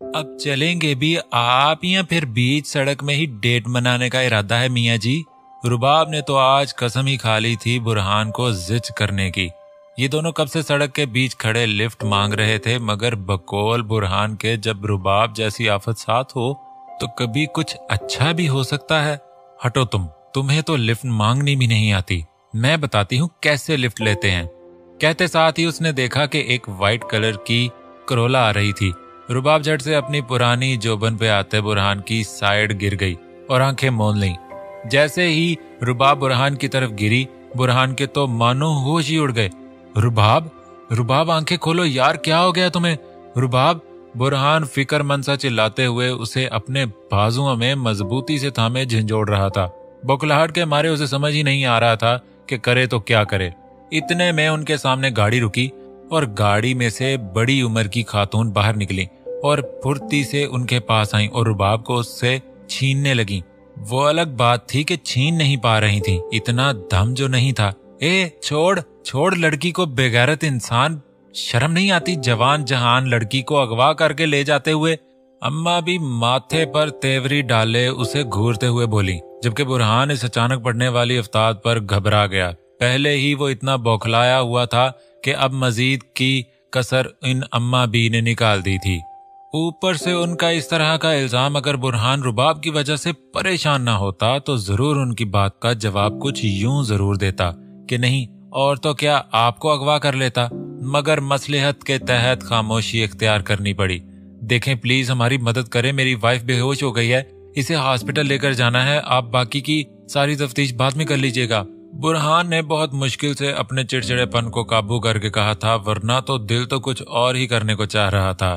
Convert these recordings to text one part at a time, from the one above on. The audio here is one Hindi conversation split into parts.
अब चलेंगे भी आप या फिर बीच सड़क में ही डेट मनाने का इरादा है मियाँ जी? रुबाब ने तो आज कसम ही खा ली थी बुरहान को जिच करने की। ये दोनों कब से सड़क के बीच खड़े लिफ्ट मांग रहे थे, मगर बकौल बुरहान के जब रुबाब जैसी आफत साथ हो तो कभी कुछ अच्छा भी हो सकता है। हटो तुम्हें तो लिफ्ट मांगनी भी नहीं आती, मैं बताती हूँ कैसे लिफ्ट लेते हैं। कहते साथ ही उसने देखा कि एक वाइट कलर की करोला आ रही थी। रुबाब झट से अपनी पुरानी जोबन पे आते बुरहान की साइड गिर गई और आंखें मौन लीं। जैसे ही रुबाब बुरहान की तरफ गिरी, बुरहान के तो मानो होश ही उड़ गए। रुबाब आंखें खोलो यार, क्या हो गया तुम्हें? रुबाब, बुरहान फिक्रमंद सा चिल्लाते हुए उसे अपने बाजुओं में मजबूती से थामे झंझोड़ रहा था। बौखलाहट के मारे उसे समझ ही नहीं आ रहा था कि करे तो क्या करे। इतने में उनके सामने गाड़ी रुकी और गाड़ी में से बड़ी उम्र की खातून बाहर निकली और फुर्ती से उनके पास आई और रुबाब को उससे छीनने लगी। वो अलग बात थी कि छीन नहीं पा रही थी, इतना दम जो नहीं था। छोड़ लड़की को, बेगैरत इंसान, शर्म नहीं आती जवान जहान लड़की को अगवा करके ले जाते हुए? अम्मा भी माथे पर तेवरी डाले उसे घूरते हुए बोली, जबकि बुरहान इस अचानक पड़ने वाली अफ्ताब पर घबरा गया। पहले ही वो इतना बौखलाया हुआ था कि अब मजीद की कसर इन अम्मा बी ने निकाल दी थी। ऊपर से उनका इस तरह का इल्जाम। अगर बुरहान रुबाब की वजह से परेशान ना होता तो जरूर उनकी बात का जवाब कुछ यूं जरूर देता कि नहीं और तो क्या आपको अगवा कर लेता, मगर मसलहत के तहत खामोशी इख्तियार करनी पड़ी। देखें प्लीज हमारी मदद करें, मेरी वाइफ बेहोश हो गई है, इसे हॉस्पिटल लेकर जाना है, आप बाकी की सारी तफ्तीश बाद में कर लीजिएगा। बुरहान ने बहुत मुश्किल से अपने चिड़चिड़ेपन को काबू करके कहा था, वरना तो दिल तो कुछ और ही करने को चाह रहा था।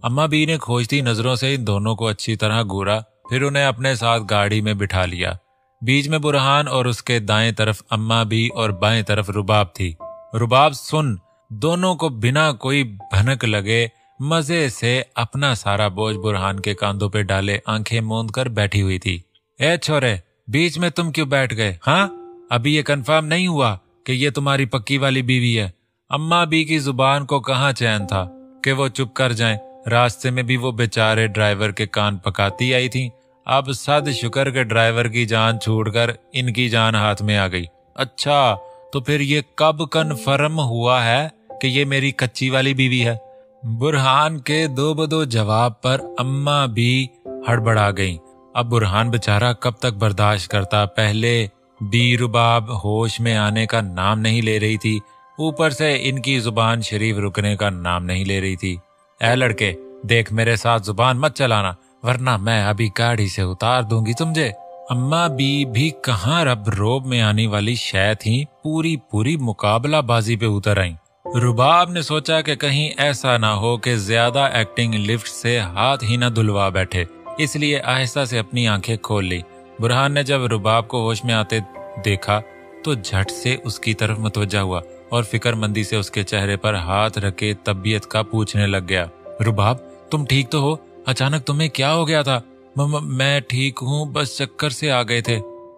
अम्मा बी ने खोजती नजरों से इन दोनों को अच्छी तरह घूरा, फिर उन्हें अपने साथ गाड़ी में बिठा लिया। बीच में बुरहान और उसके दाएं तरफ अम्मा बी और बाएं तरफ रुबाब थी। रुबाब सुन, दोनों को बिना कोई भनक लगे मजे से अपना सारा बोझ बुरहान के कांधों पे डाले आंखें मूंद कर बैठी हुई थी। ए छोरे, बीच में तुम क्यों बैठ गए? हाँ, अभी ये कंफर्म नहीं हुआ कि ये तुम्हारी पक्की वाली बीवी है? अम्मा बी की जुबान को कहाँ चैन था कि वो चुप कर जाएं। रास्ते में भी वो बेचारे ड्राइवर के कान पकाती आई थी। अब सद शुक्र के ड्राइवर की जान छूटकर इनकी जान हाथ में आ गई। अच्छा, तो फिर ये कब कन्फर्म हुआ है कि ये मेरी कच्ची वाली बीवी है? बुरहान के दो बदो जवाब पर अम्मा भी हड़बड़ा गईं। अब बुरहान बेचारा कब तक बर्दाश्त करता। पहले बी रुबाब होश में आने का नाम नहीं ले रही थी, ऊपर से इनकी जुबान शरीफ रुकने का नाम नहीं ले रही थी। ए लड़के, देख मेरे साथ जुबान मत चलाना, वरना मैं अभी गाड़ी से उतार दूंगी तुझे। अम्मा बी भी कहाँ रब रोब में आने वाली शय थी, पूरी मुकाबलाबाजी पे उतर आई। रुबाब ने सोचा कि कहीं ऐसा ना हो कि ज्यादा एक्टिंग लिफ्ट से हाथ ही ना धुलवा बैठे, इसलिए आहिस्ता से अपनी आंखें खोल ली। बुरहान ने जब रुबाब को होश में आते देखा तो झट से उसकी तरफ मुतवज्जा हुआ और फिक्रमंदी से उसके चेहरे पर हाथ रखे तबीयत का पूछने लग गया। रुबाब, तुम ठीक तो हो? अचानक तुम्हें क्या हो गया था? मैं ठीक हूँ, बस चक्कर से आ गए थे,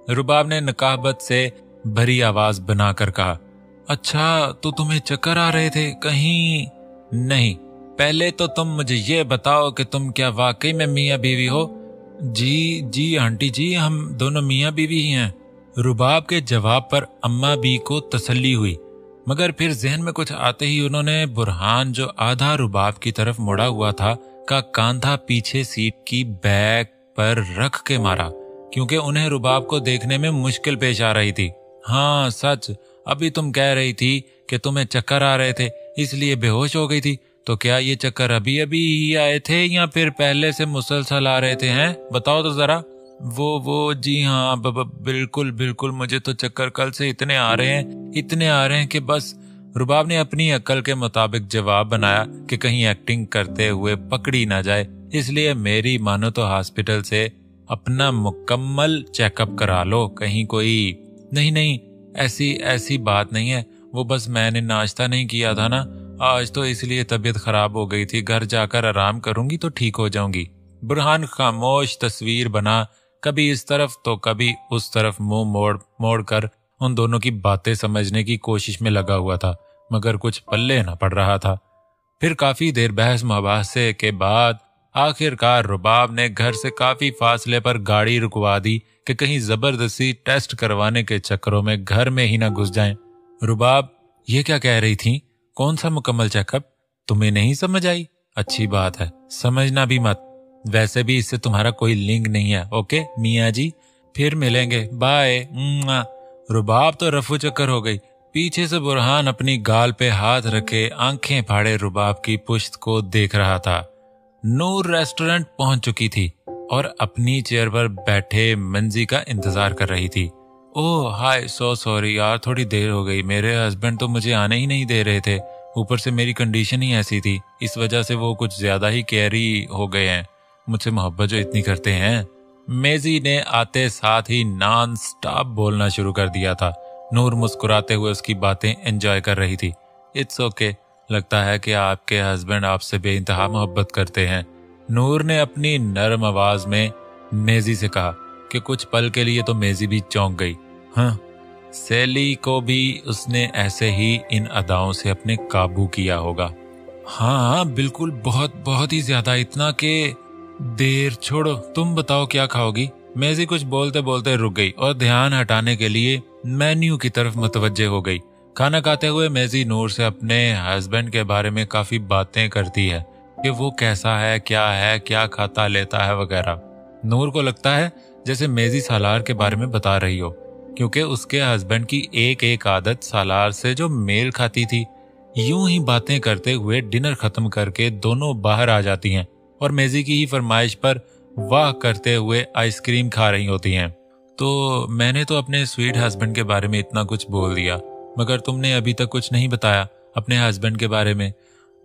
रुबाब ने नकाहबत से भरी आवाज बनाकर कहा। अच्छा, तो तुम्हें चक्कर आ रहे थे? कहीं नहीं, पहले तो तुम मुझे ये बताओ कि तुम क्या वाकई में मियाँ बीवी हो? जी आंटी जी, हम दोनों मियाँ बीवी ही हैं। रुबाब के जवाब पर अम्मा बी को तसल्ली हुई, मगर फिर जहन में कुछ आते ही उन्होंने बुरहान जो आधा रुबाब की तरफ मुड़ा हुआ था का कांधा पीछे सीट की बैक पर रख के मारा, क्योंकि उन्हें रुबाब को देखने में मुश्किल पेश आ रही थी। हाँ सच, अभी तुम कह रही थी कि तुम्हें चक्कर आ रहे थे इसलिए बेहोश हो गई थी, तो क्या ये चक्कर अभी अभी ही आए थे या फिर पहले से मुसलसल आ रहे थे? हैं, बताओ तो जरा। वो जी हाँ, बिल्कुल मुझे तो चक्कर कल से इतने आ रहे हैं कि बस। रुबाब ने अपनी अक्ल के मुताबिक जवाब बनाया कि कहीं एक्टिंग करते हुए पकड़ी ना जाए, इसलिए मेरी मानो तो हॉस्पिटल से अपना मुकम्मल चेकअप करा लो। कहीं कोई नहीं, ऐसी बात नहीं है, वो बस मैंने नाश्ता नहीं किया था ना आज, तो इसलिए तबीयत खराब हो गई थी, घर जाकर आराम करूंगी तो ठीक हो जाऊंगी। बुरहान खामोश तस्वीर बना, कभी इस तरफ तो कभी उस तरफ मुंह मोड़ कर उन दोनों की बातें समझने की कोशिश में लगा हुआ था, मगर कुछ पल्ले न पड़ रहा था। फिर काफी देर बहस मुबाहसे के बाद आखिरकार रुबाब ने घर से काफी फासले पर गाड़ी रुकवा दी कि कहीं जबरदस्ती टेस्ट करवाने के चक्करों में घर में ही ना घुस जाएं। रुबाब, ये क्या कह रही थी? कौन सा मुकम्मल चेकअप? तुम्हें नहीं समझ आई? अच्छी बात है, समझना भी मत। वैसे भी इससे तुम्हारा कोई लिंक नहीं है। ओके मियाँ जी, फिर मिलेंगे, बाय। रुबाब तो रफू चक्कर हो गई। पीछे से बुरहान अपनी गाल पे हाथ रखे आंखें फाड़े रुबाब की पुश्त को देख रहा था। नूर रेस्टोरेंट पहुंच चुकी थी और अपनी चेयर पर बैठे मंजी का इंतजार कर रही थी। ओह हाय, सो सॉरी यार, थोड़ी देर हो गई। मेरे हस्बैंड तो मुझे आने ही नहीं दे रहे थे। ऊपर से मेरी कंडीशन ही ऐसी थी, इस वजह से वो कुछ ज्यादा ही केयरी हो गए हैं। मुझसे मोहब्बत जो इतनी करते हैं। मेजी ने आते साथ ही नॉन स्टॉप बोलना शुरू कर दिया था। नूर मुस्कुराते हुए उसकी बातें एंजॉय कर रही थी। इट्स ओके, लगता है कि आपके हस्बैंड आपसे बेइंतहा मोहब्बत करते हैं। नूर ने अपनी नरम आवाज में मेजी से कहा कि कुछ पल के लिए तो मेजी भी चौंक गई। हाँ, सैली को भी उसने ऐसे ही इन अदाओं से अपने काबू किया होगा। हाँ बिल्कुल, बहुत बहुत ही ज्यादा, इतना कि देर छोड़ो, तुम बताओ क्या खाओगी? मेजी कुछ बोलते बोलते रुक गई और ध्यान हटाने के लिए मेन्यू की तरफ मुतवज्जे हो गई। खाना खाते हुए मेजी नूर से अपने हस्बैंड के बारे में काफी बातें करती है कि वो कैसा है, क्या खाता लेता है वगैरह। नूर को लगता है जैसे मेजी सालार के बारे में बता रही हो, क्योंकि उसके हस्बैंड की एक एक आदत सालार से जो मेल खाती थी। यूं ही बातें करते हुए डिनर खत्म करके दोनों बाहर आ जाती हैं और मेजी की ही फरमाइश पर वाह करते हुए आइसक्रीम खा रही होती हैं। तो मैंने तो अपने स्वीट हस्बैंड के बारे में इतना कुछ बोल दिया, मगर तुमने अभी तक कुछ नहीं बताया अपने हस्बैंड के बारे में।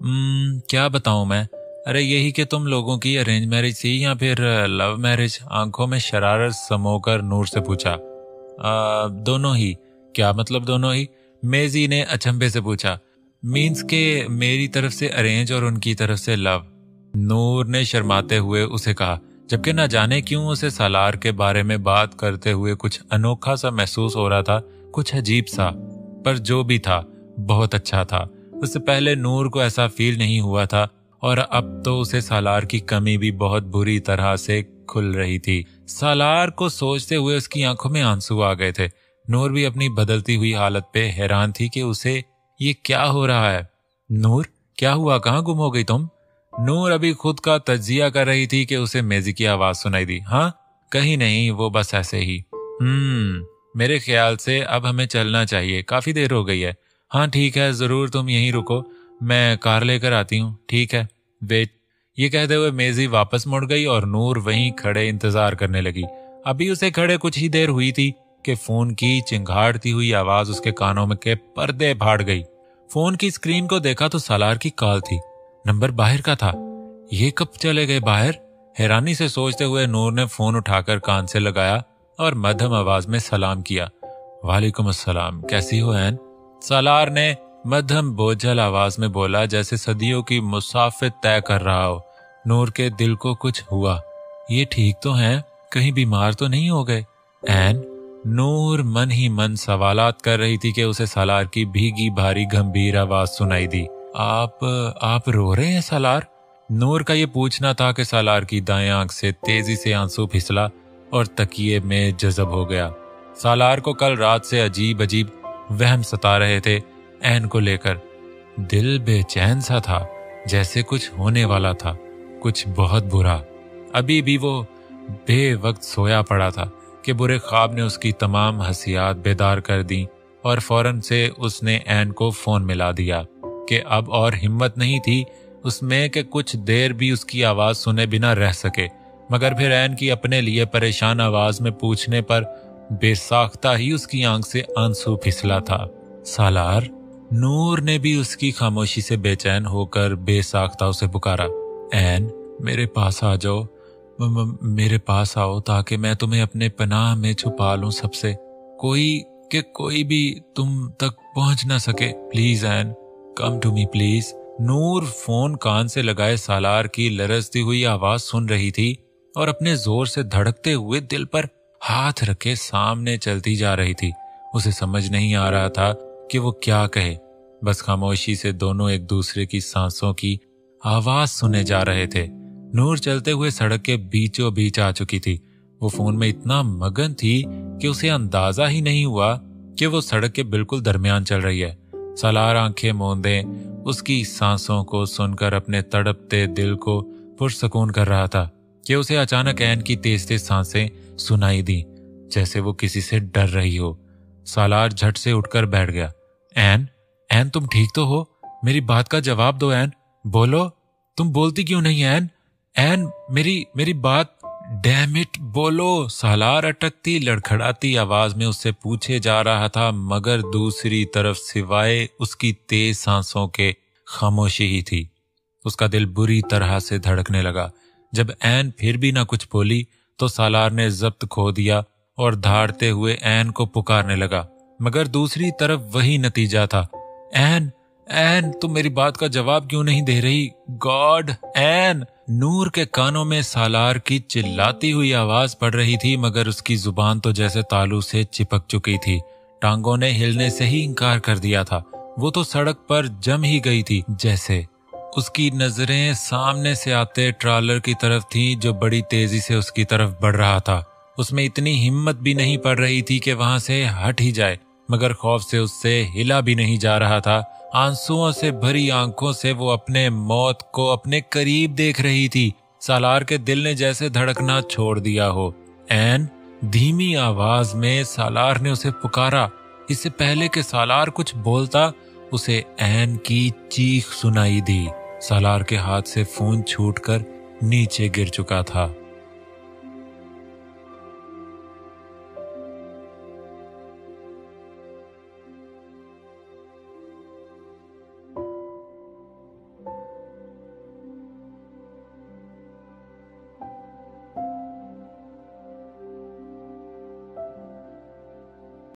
क्या बताऊं मैं? अरे यही कि तुम लोगों की अरेंज मैरिज थी या फिर लव मैरिज? आंखों में शरारत समोकर नूर से पूछा। दोनों ही। क्या मतलब दोनों ही? मेजी ने अचंभे से पूछा। मीन्स के मेरी तरफ से अरेंज और उनकी तरफ से लव। नूर ने शर्माते हुए उसे कहा, जबकि न जाने क्यों उसे सालार के बारे में बात करते हुए कुछ अनोखा सा महसूस हो रहा था, कुछ अजीब सा। पर जो भी था बहुत अच्छा था। उससे पहले नूर को ऐसा फील नहीं हुआ था और अब तो उसे सालार की कमी भी बहुत बुरी तरह से खुल रही थी। सालार को सोचते हुए उसकी आंखों में आंसू आ गए थे। नूर भी अपनी बदलती हुई हालत पे हैरान थी कि उसे ये क्या हो रहा है। नूर, क्या हुआ? कहाँ गुम हो गई तुम? नूर अभी खुद का तज्जिया कर रही थी कि उसे मेजी की आवाज सुनाई दी। हाँ, कहीं नहीं, वो बस ऐसे ही। मेरे ख्याल से अब हमें चलना चाहिए, काफी देर हो गई है। हाँ ठीक है, जरूर, तुम यहीं रुको, मैं कार लेकर आती हूँ। ठीक है, वेट। ये कहते हुए मेजी वापस मुड़ गई और नूर वहीं खड़े इंतजार करने लगी। अभी उसे खड़े कुछ ही देर हुई थी कि फोन की चिंगाड़ती हुई आवाज उसके कानों में के पर्दे फाड़ गई। फोन की स्क्रीन को देखा तो सालार की कॉल थी। नंबर बाहर का था। ये कब चले गए बाहर? हैरानी से सोचते हुए नूर ने फोन उठाकर कान से लगाया और मध्यम आवाज में सलाम किया। वालेकुम अस्सलाम, कैसी हो ऐन? सालार ने मध्यम बोझल आवाज में बोला, जैसे सदियों की मुसाफिर तय कर रहा हो। नूर के दिल को कुछ हुआ। ये ठीक तो हैं? कहीं बीमार तो नहीं हो गए? ऐन? नूर मन ही मन सवालात कर रही थी कि उसे सालार की भीगी भारी गंभीर आवाज सुनाई दी। आप रो रहे हैं सालार? नूर का ये पूछना था कि सालार की दाएं आंख से तेजी से आंसू फिसला और तकिए में जज़ब हो गया। सालार को कल रात से अजीब अजीब वहम सता रहे थे ऐन को लेकर। दिल बेचैन सा था, जैसे कुछ होने वाला था, कुछ बहुत बुरा। अभी भी वो बेवक्त सोया पड़ा था कि बुरे ख्वाब ने उसकी तमाम हसियात बेदार कर दी और फौरन से उसने ऐन को फोन मिला दिया कि अब और हिम्मत नहीं थी उसमें कि कुछ देर भी उसकी आवाज सुने बिना रह सके। मगर फिर ऐन की अपने लिए परेशान आवाज में पूछने पर बेसाख्ता ही उसकी आंख से आंसू फिसला था। सालार? नूर ने भी उसकी खामोशी से बेचैन होकर बेसाख्ता उसे पुकारा। ऐन, मेरे पास आ जाओ, मेरे पास आओ ताकि मैं तुम्हें अपने पनाह में छुपा लूं सबसे। कोई भी तुम तक पहुंच ना सके। प्लीज ऐन, come to me please. Noor phone कान से लगाए सालार की लरजती हुई आवाज सुन रही थी और अपने जोर से धड़कते हुए दिल पर हाथ रखे सामने चलती जा रही थी। उसे समझ नहीं आ रहा था कि वो क्या कहे। बस खामोशी से दोनों एक दूसरे की सांसों की आवाज सुने जा रहे थे। नूर चलते हुए सड़क के बीचों बीच आ चुकी थी। वो फोन में इतना मगन थी कि उसे अंदाजा ही नहीं हुआ कि वो सड़क के बिल्कुल दरमियान चल रही है। सालार आंखें मूंदे उसकी सांसों को सुनकर अपने तड़पते दिल को पुरसकून कर रहा था कि उसे अचानक ऐन की तेज तेज सांसें सुनाई दी, जैसे वो किसी से डर रही हो। सालार झट से उठकर बैठ गया। ऐन तुम ठीक तो हो? मेरी बात का जवाब दो ऐन, बोलो, तुम बोलती क्यों नहीं ऐन मेरी बात, डैम इट, बोलो। सालार अटकती लड़खड़ाती आवाज में उससे पूछे जा रहा था, मगर दूसरी तरफ सिवाय उसकी तेज सांसों के खामोशी ही थी। उसका दिल बुरी तरह से धड़कने लगा। जब ऐन फिर भी ना कुछ बोली तो सालार ने जब्त खो दिया और धाड़ते हुए ऐन को पुकारने लगा, मगर दूसरी तरफ वही नतीजा था। ऐन तुम मेरी बात का जवाब क्यों नहीं दे रही? गॉड ऐन! नूर के कानों में सालार की चिल्लाती हुई आवाज पड़ रही थी, मगर उसकी जुबान तो जैसे तालू से चिपक चुकी थी। टांगों ने हिलने से ही इनकार कर दिया था। वो तो सड़क पर जम ही गई थी जैसे। उसकी नजरें सामने से आते ट्रॉलर की तरफ थी जो बड़ी तेजी से उसकी तरफ बढ़ रहा था। उसमें इतनी हिम्मत भी नहीं पड़ रही थी कि वहां से हट ही जाए, मगर खौफ से उससे हिला भी नहीं जा रहा था। आंसुओं से भरी आंखों से वो अपने मौत को अपने करीब देख रही थी। सालार के दिल ने जैसे धड़कना छोड़ दिया हो। ऐन! धीमी आवाज में सालार ने उसे पुकारा। इससे पहले कि सालार कुछ बोलता, उसे ऐन की चीख सुनाई दी। सालार के हाथ से फोन छूटकर नीचे गिर चुका था।